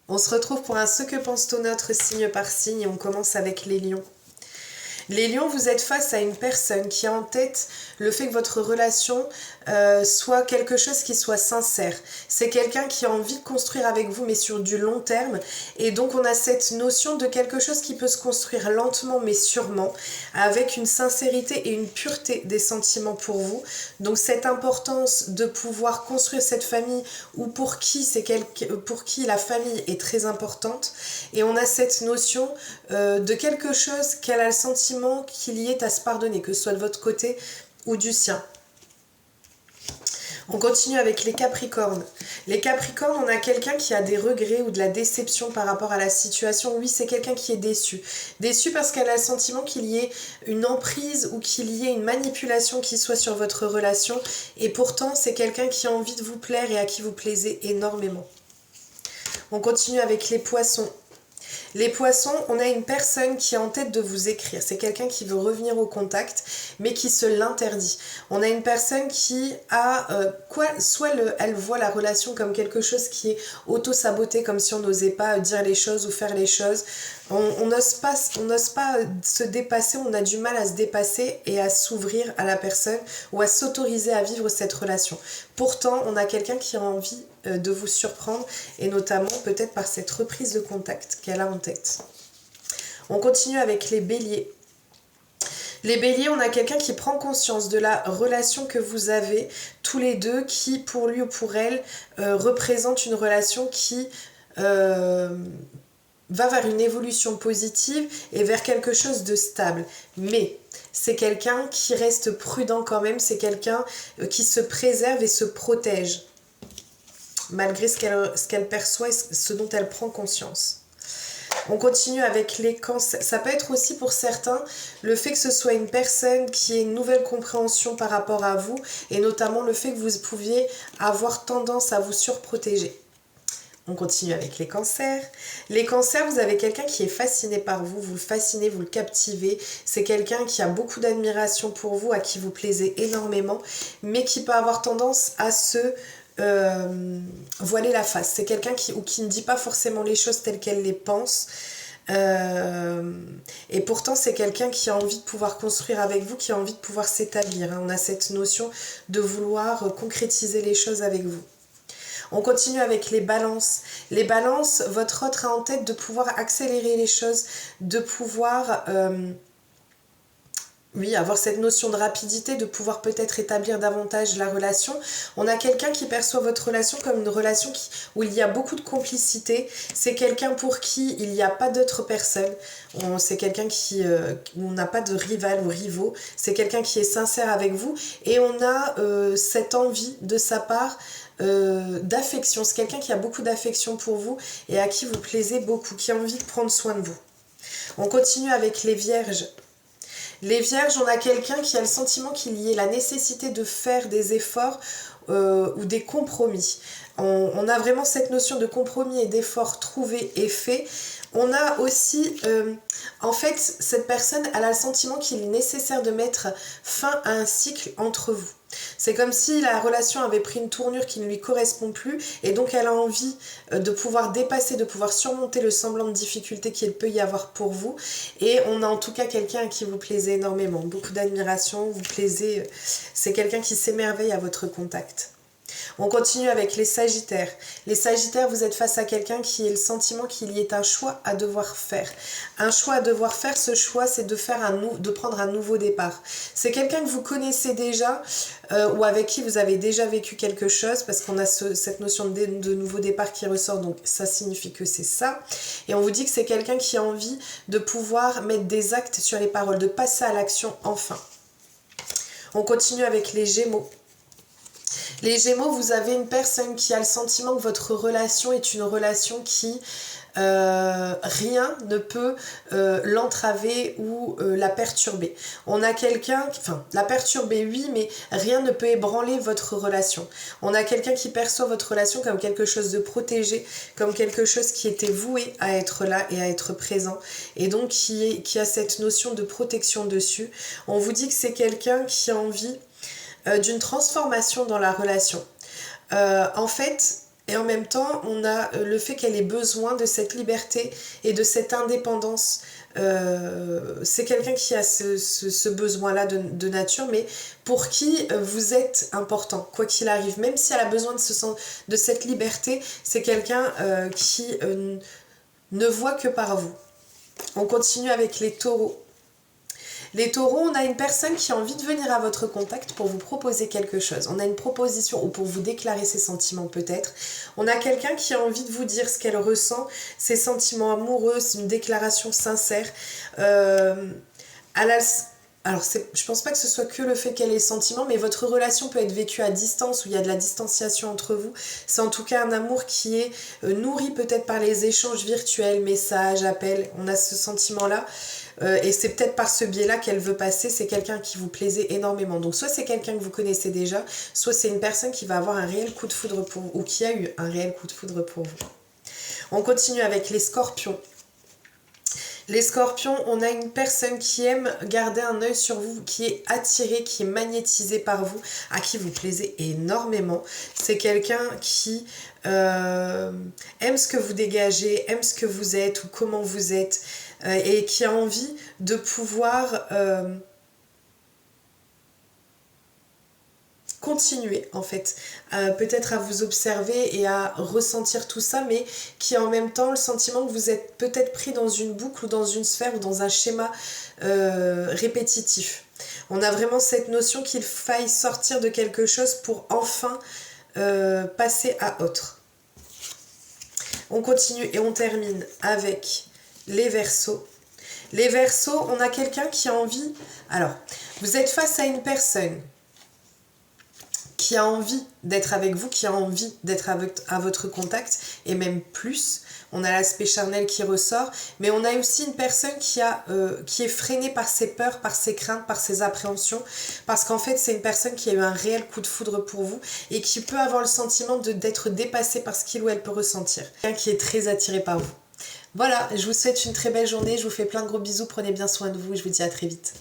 On se retrouve pour un Ce que pense-t-on notre signe par signe et on commence avec les lions. Les lions, vous êtes face à une personne qui a en tête le fait que votre relation soit quelque chose qui soit sincère. C'est quelqu'un qui a envie de construire avec vous, mais sur du long terme. Et donc, on a cette notion de quelque chose qui peut se construire lentement, mais sûrement, avec une sincérité et une pureté des sentiments pour vous. Donc, cette importance de pouvoir construire cette famille, ou pour qui la famille est très importante. Et on a cette notion de quelque chose qu'elle a le sentiment qu'il y ait à se pardonner, que ce soit de votre côté ou du sien. On continue avec les Capricornes. Les Capricornes, on a quelqu'un qui a des regrets ou de la déception par rapport à la situation. Oui, c'est quelqu'un qui est déçu. Déçu parce qu'elle a le sentiment qu'il y ait une emprise ou qu'il y ait une manipulation qui soit sur votre relation. Et pourtant, c'est quelqu'un qui a envie de vous plaire et à qui vous plaisez énormément. On continue avec les Poissons. Les poissons, on a une personne qui est en tête de vous écrire. C'est quelqu'un qui veut revenir au contact, mais qui se l'interdit. On a une personne qui a elle voit la relation comme quelque chose qui est auto-saboté, comme si on n'osait pas dire les choses ou faire les choses. On n'ose pas se dépasser, on a du mal à se dépasser et à s'ouvrir à la personne ou à s'autoriser à vivre cette relation. Pourtant, on a quelqu'un qui a envie de vous surprendre et notamment peut-être par cette reprise de contact qu'elle a en tête. On continue avec les béliers. Les béliers, on a quelqu'un qui prend conscience de la relation que vous avez tous les deux, qui pour lui ou pour elle représente une relation qui va vers une évolution positive et vers quelque chose de stable. Mais c'est quelqu'un qui reste prudent quand même, c'est quelqu'un qui se préserve et se protège, malgré ce qu'elle perçoit et ce dont elle prend conscience. On continue avec les cancers. Ça peut être aussi pour certains le fait que ce soit une personne qui ait une nouvelle compréhension par rapport à vous et notamment le fait que vous pouviez avoir tendance à vous surprotéger. On continue avec les cancers. Les cancers, vous avez quelqu'un qui est fasciné par vous, vous le fascinez, vous le captivez. C'est quelqu'un qui a beaucoup d'admiration pour vous, à qui vous plaisez énormément, mais qui peut avoir tendance à se voiler la face. C'est quelqu'un qui ne dit pas forcément les choses telles qu'elle les pense. Et pourtant c'est quelqu'un qui a envie de pouvoir construire avec vous, qui a envie de pouvoir s'établir. On a cette notion de vouloir concrétiser les choses avec vous. On continue avec les balances. Les balances, votre autre a en tête de pouvoir accélérer les choses, de pouvoir avoir cette notion de rapidité, de pouvoir peut-être établir davantage la relation. On a quelqu'un qui perçoit votre relation comme une relation où il y a beaucoup de complicité. C'est quelqu'un pour qui il n'y a pas d'autres personnes. C'est quelqu'un où on n'a pas de rival ou rivaux. C'est quelqu'un qui est sincère avec vous. Et on a cette envie de sa part d'affection. C'est quelqu'un qui a beaucoup d'affection pour vous et à qui vous plaisez beaucoup, qui a envie de prendre soin de vous. On continue avec les vierges. Les vierges, on a quelqu'un qui a le sentiment qu'il y ait la nécessité de faire des efforts ou des compromis. On a vraiment cette notion de compromis et d'effort trouvé et fait. On a aussi, en fait, cette personne elle a le sentiment qu'il est nécessaire de mettre fin à un cycle entre vous. C'est comme si la relation avait pris une tournure qui ne lui correspond plus et donc elle a envie de pouvoir dépasser, de pouvoir surmonter le semblant de difficulté qu'il peut y avoir pour vous. Et on a en tout cas quelqu'un à qui vous plaisez énormément, beaucoup d'admiration, vous plaisez, c'est quelqu'un qui s'émerveille à votre contact. On continue avec les Sagittaires. Les Sagittaires, vous êtes face à quelqu'un qui a le sentiment qu'il y ait un choix à devoir faire. Un choix à devoir faire, ce choix, c'est de prendre un nouveau départ. C'est quelqu'un que vous connaissez déjà ou avec qui vous avez déjà vécu quelque chose, parce qu'on a cette notion de nouveau départ qui ressort, donc ça signifie que c'est ça. Et on vous dit que c'est quelqu'un qui a envie de pouvoir mettre des actes sur les paroles, de passer à l'action enfin. On continue avec les Gémeaux. Les Gémeaux, vous avez une personne qui a le sentiment que votre relation est une relation qui rien ne peut l'entraver ou la perturber. On a quelqu'un, la perturber oui, mais rien ne peut ébranler votre relation. On a quelqu'un qui perçoit votre relation comme quelque chose de protégé, comme quelque chose qui était voué à être là et à être présent, et donc qui a cette notion de protection dessus. On vous dit que c'est quelqu'un qui a envie d'une transformation dans la relation. En fait, Et en même temps, on a le fait qu'elle ait besoin de cette liberté et de cette indépendance. C'est quelqu'un qui a ce besoin-là de nature, mais pour qui vous êtes important, quoi qu'il arrive. Même si elle a besoin de cette liberté, c'est quelqu'un qui ne voit que par vous. On continue avec les taureaux. Les taureaux, on a une personne qui a envie de venir à votre contact pour vous proposer quelque chose. On a une proposition ou pour vous déclarer ses sentiments peut-être. On a quelqu'un qui a envie de vous dire ce qu'elle ressent, ses sentiments amoureux, c'est une déclaration sincère. Alors, je pense pas que ce soit que le fait qu'elle ait sentiments, mais votre relation peut être vécue à distance, où il y a de la distanciation entre vous. C'est en tout cas un amour qui est nourri peut-être par les échanges virtuels, messages, appels. On a ce sentiment-là. Et c'est peut-être par ce biais-là qu'elle veut passer. C'est quelqu'un qui vous plaisait énormément. Donc soit c'est quelqu'un que vous connaissez déjà, soit c'est une personne qui va avoir un réel coup de foudre pour vous, ou qui a eu un réel coup de foudre pour vous. On continue avec les scorpions. Les scorpions, on a une personne qui aime garder un œil sur vous, qui est attirée, qui est magnétisée par vous, à qui vous plaisez énormément. C'est quelqu'un qui aime ce que vous dégagez, aime ce que vous êtes ou comment vous êtes, et qui a envie de pouvoir continuer en fait, peut-être à vous observer et à ressentir tout ça, mais qui a en même temps le sentiment que vous êtes peut-être pris dans une boucle ou dans une sphère ou dans un schéma répétitif. On a vraiment cette notion qu'il faille sortir de quelque chose pour enfin passer à autre. On continue et on termine avec les Verseaux. Les Verseaux, on a quelqu'un qui a envie... Alors, vous êtes face à une personne qui a envie d'être avec vous, qui a envie d'être à votre contact, et même plus. On a l'aspect charnel qui ressort, mais on a aussi une personne qui est freinée par ses peurs, par ses craintes, par ses appréhensions, parce qu'en fait, c'est une personne qui a eu un réel coup de foudre pour vous, et qui peut avoir le sentiment d'être dépassée par ce qu'il ou elle peut ressentir. Quelqu'un qui est très attiré par vous. Voilà, je vous souhaite une très belle journée, je vous fais plein de gros bisous, prenez bien soin de vous, et je vous dis à très vite.